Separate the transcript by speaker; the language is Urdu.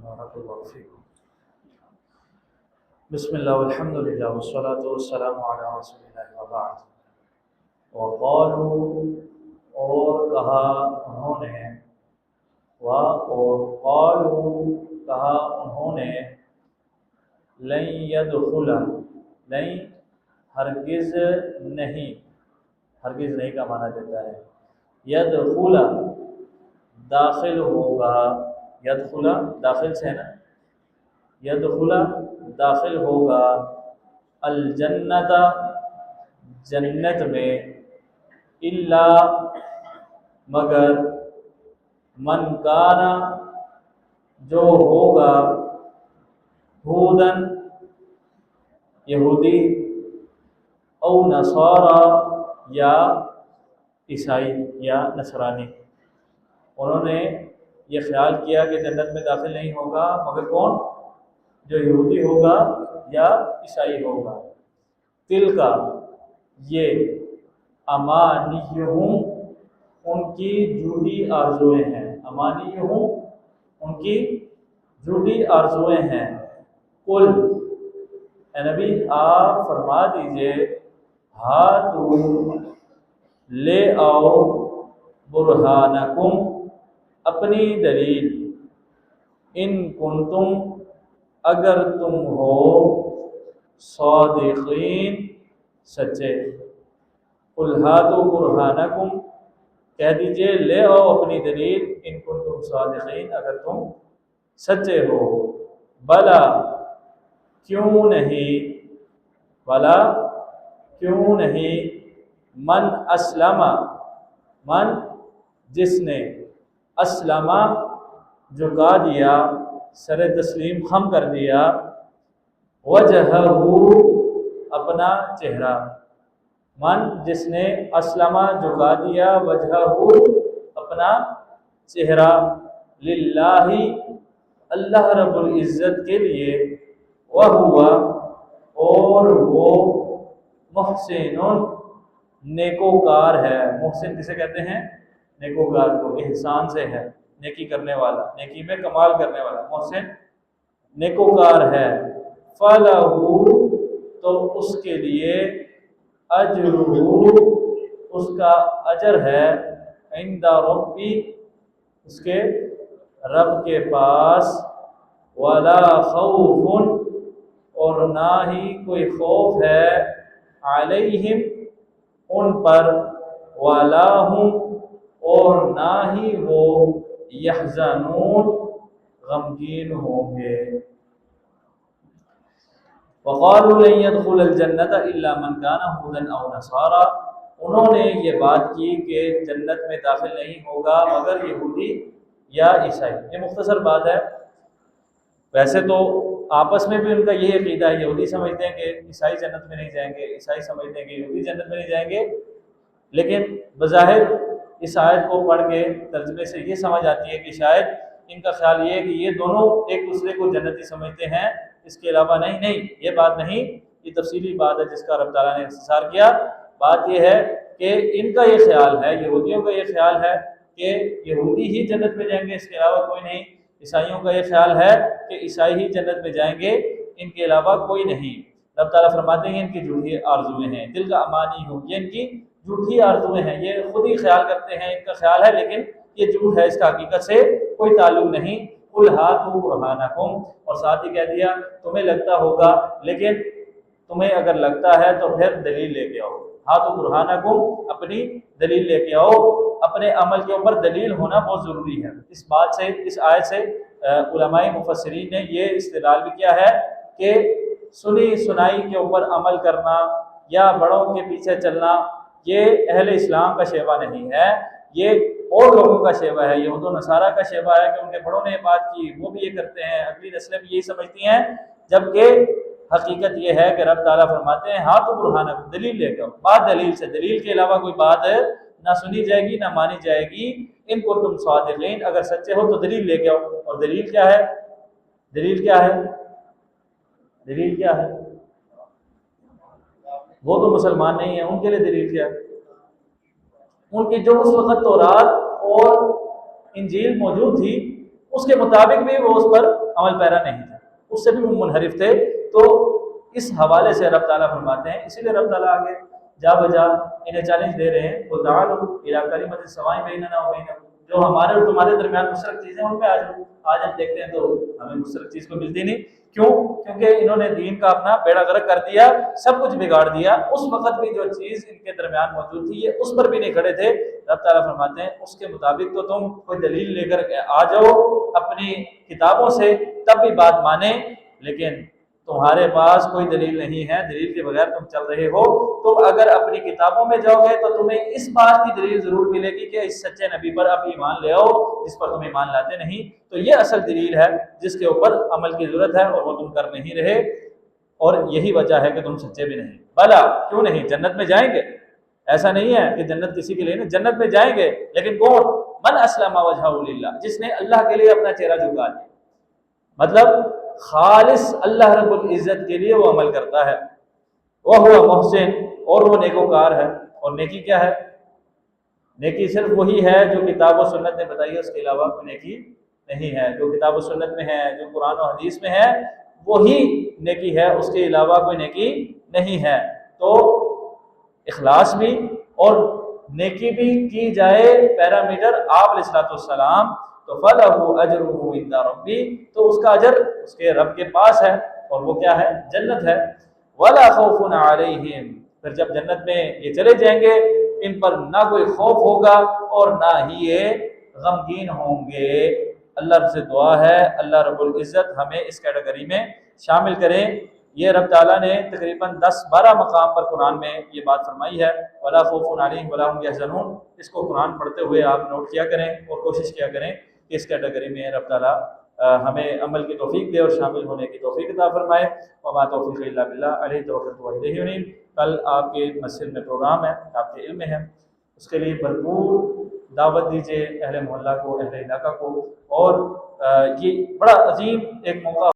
Speaker 1: بارک اللہ فیکم۔ بسم اللہ والحمد للہ والصلاۃ والسلام علی رسول اللہ وبعد۔ وقالوا، اور کہا انہوں نے، اور قالوا کہا انہوں نے، لن يدخل، نہیں ہرگز نہیں، ہرگز نہیں کا معنی دیتا ہے یدخل داخل ہوگا، یدخل داخل سے ہے نا، یدخل داخل ہوگا، الجنت جنت میں، الا مگر، من کانا جو ہوگا، ہودن یہودی، او نصارا یا عیسائی یا نصرانی۔ انہوں نے یہ خیال کیا کہ جنت میں داخل نہیں ہوگا مگر کون؟ جو یہودی ہوگا یا عیسائی ہوگا۔ تل کا یہ، امانیہم ان کی جھوٹی آرزویں ہیں، امانیہم ان کی جھوٹی آرزویں ہیں۔ قل اے نبی آپ فرما دیجئے، ہاتو لے آؤ، برہانکم اپنی دلیل، ان کنتم اگر تم ہو، صادقین سچے۔ قل ہاتو برہانکم کہہ دیجئے لے آؤ اپنی دلیل، ان کنتم صادقین اگر تم سچے ہو۔ بلا کیوں نہیں، بلا کیوں نہیں، من اسلم من جس نے، اسلم جھکا دیا، سر تسلیم خم کر دیا، وجہہ اپنا چہرہ، من جس نے اسلم جھکا دیا، وجہہ اپنا چہرہ، للہ اللہ رب العزت کے لیے، وہو اور وہ، محسن نیکوکار ہے۔ محسن کسے کہتے ہیں؟ نیکوکار کو، احسان سے ہے، نیکی کرنے والا، نیکی میں کمال کرنے والا، محسن نیکوکار ہے۔ فَلَهُ تو اس کے لیے، اجرہ اس کا اجر ہے، عند ربی اس کے رب کے پاس، ولا خوف اور نہ ہی کوئی خوف ہے، علیہم ان پر، ولا ہم اور نہ ہی وہ، یحزنون غمگین ہوں گے۔ وقالوا لن يدخل الجنة الا من كان هودا او نصارى، انہوں نے یہ بات کی کہ جنت میں داخل نہیں ہوگا مگر یہودی یا عیسائی۔ یہ مختصر بات ہے، ویسے تو آپس میں بھی ان کا یہ عقیدہ ہے، یہودی سمجھتے ہیں کہ عیسائی جنت میں نہیں جائیں گے، عیسائی سمجھتے ہیں کہ یہودی جنت میں نہیں جائیں گے، لیکن بظاہر اس آیت کو پڑھ کے ترجمے سے یہ سمجھ آتی ہے کہ شاید ان کا خیال یہ ہے کہ یہ دونوں ایک دوسرے کو جنتی سمجھتے ہیں، اس کے علاوہ نہیں، یہ بات نہیں، یہ تفصیلی بات ہے جس کا رب تعالیٰ نے اختصار کیا۔ بات یہ ہے کہ ان کا یہ خیال ہے، یہودیوں کا یہ خیال ہے کہ یہودی ہی جنت میں جائیں گے، اس کے علاوہ کوئی نہیں۔ عیسائیوں کا یہ خیال ہے کہ عیسائی ہی جنت میں جائیں گے، ان کے علاوہ کوئی نہیں۔ رب تعالیٰ فرماتے ہیں ان کی جھوٹی آرزویں ہیں، دل کا امانی ہوں، یہ ان کی جھوٹی آرزویں ہیں، یہ خود ہی خیال کرتے ہیں، ان کا خیال ہے لیکن یہ جھوٹ ہے، اس کا حقیقت سے کوئی تعلق نہیں۔ قل ہاتوا برہانکم، اور ساتھ ہی کہہ دیا تمہیں لگتا ہوگا، لیکن تمہیں اگر لگتا ہے تو پھر دلیل لے کے آؤ۔ ہاتوا برہانکم اپنی دلیل لے کے آؤ، اپنے عمل کے اوپر دلیل ہونا بہت ضروری ہے۔ اس بات سے، اس آیت سے علماء مفسرین نے یہ استدلال بھی کیا ہے کہ سنی سنائی کے اوپر عمل کرنا یا بڑوں کے پیچھے چلنا یہ اہل اسلام کا شیوہ نہیں ہے، یہ اور لوگوں کا شیوہ ہے، یہود و نصارہ کا شیوہ ہے کہ ان کے بڑوں نے یہ بات کی، وہ بھی یہ کرتے ہیں، اگلی نسلیں بھی یہی سمجھتی ہیں، جبکہ حقیقت یہ ہے کہ رب تعالیٰ فرماتے ہیں ہاتھ برہانکم، دلیل لے کے آؤ، بات دلیل سے، دلیل کے علاوہ کوئی بات نہ سنی جائے گی نہ مانی جائے گی۔ ان کو تم صادقین، اگر سچے ہو تو دلیل لے کے آؤ۔ اور دلیل کیا ہے؟ دلیل کیا ہے؟ دلیل کیا ہے؟ وہ تو مسلمان نہیں ہیں، ان کے لیے دلیل کیا ہے؟ ان کی جو اس وقت تورات اور انجیل موجود تھی اس کے مطابق بھی وہ اس پر عمل پیرا نہیں تھا، اس سے بھی وہ منحرف تھے۔ تو اس حوالے سے رب تعالیٰ فرماتے ہیں، اسی لیے رب تعالیٰ آگے جا بجا انہیں چیلنج دے رہے ہیں، قُلْ تَعَالَوْا إِلَىٰ كَلِمَةٍ سَوَاءٍ بَيْنَنَا وَبَيْنَكُمْ، جو ہمارے اور تمہارے درمیان مشترک چیزیں ان پہ آج ہم دیکھتے ہیں تو ہمیں مشترک چیز کو ملتی نہیں، کیوں؟ کیونکہ انہوں نے دین کا اپنا بیڑا غرق کر دیا، سب کچھ بگاڑ دیا، اس وقت بھی جو چیز ان کے درمیان موجود تھی یہ اس پر بھی نہیں کھڑے تھے۔ رب تعالیٰ فرماتے ہیں اس کے مطابق تو تم کوئی دلیل لے کر آ جاؤ اپنی کتابوں سے، تب بھی بات مانیں، لیکن تمہارے پاس کوئی دلیل نہیں ہے، دلیل کے بغیر تم چل رہے ہو۔ تم اگر اپنی کتابوں میں جاؤ گے تو تمہیں اس بات کی دلیل ضرور ملے گی کہ اس سچے نبی پر اب ایمان لے آؤ جس پر تم ایمان لاتے نہیں، تو یہ اصل دلیل ہے جس کے اوپر عمل کی ضرورت ہے، اور وہ تم کر نہیں رہے، اور یہی وجہ ہے کہ تم سچے بھی نہیں۔ بھلا کیوں نہیں، جنت میں جائیں گے، ایسا نہیں ہے کہ جنت کسی کے لیے نہیں، جنت میں جائیں گے، لیکن کون؟ من اسلم وجہہ للہ، جس نے اللہ کے لیے اپنا چہرہ جھکا لیا، مطلب خالص اللہ رب العزت کے لیے وہ عمل کرتا ہے، وہ محسن، اور وہ نیکوکار ہے۔ اور نیکی کیا ہے؟ نیکی صرف وہی ہے جو کتاب و سنت نے بتائی ہے، اس کے علاوہ کوئی نیکی نہیں ہے۔ جو کتاب و سنت میں ہے، جو قرآن و حدیث میں ہے، وہی نیکی ہے، اس کے علاوہ کوئی نیکی نہیں ہے۔ تو اخلاص بھی اور نیکی بھی کی جائے، پیرامیٹر آپ علیہ الصلوۃ والسلام، تو فَلَهُ أَجْرُهُ عِندَ رَبِّهِ، تو اس کا اجر اس کے رب کے پاس ہے، اور وہ کیا ہے؟ جنت ہے۔ وَلَا خَوْفٌ عَلَيْهِمْ، پھر جب جنت میں یہ چلے جائیں گے ان پر نہ کوئی خوف ہوگا اور نہ ہی یہ غمگین ہوں گے۔ اللہ سے دعا ہے اللہ رب العزت ہمیں اس کیٹیگری میں شامل کریں۔ یہ رب تعالیٰ نے تقریباً 10-12 مقام پر قرآن میں یہ بات فرمائی ہے، وَلَا خَوْفٌ عَلَيْهِمْ وَلَا هُمْ يَحْزَنُونَ۔ اس کو قرآن پڑھتے ہوئے آپ نوٹ کیا کریں اور کوشش کیا کریں کہ اس کیٹیگری میں رب تعالیٰ ہمیں عمل کی توفیق دے اور شامل ہونے کی توفیق عطا فرمائے۔ وما توفیق الا باللہ، علیہ توکلت و الیہ انیب۔ کل آپ کے مسجد میں پروگرام ہے، آپ کے علم میں ہے، اس کے لیے بھرپور دعوت دیجیے اہل محلہ کو، اہل علاقہ کو، اور یہ بڑا عظیم ایک موقع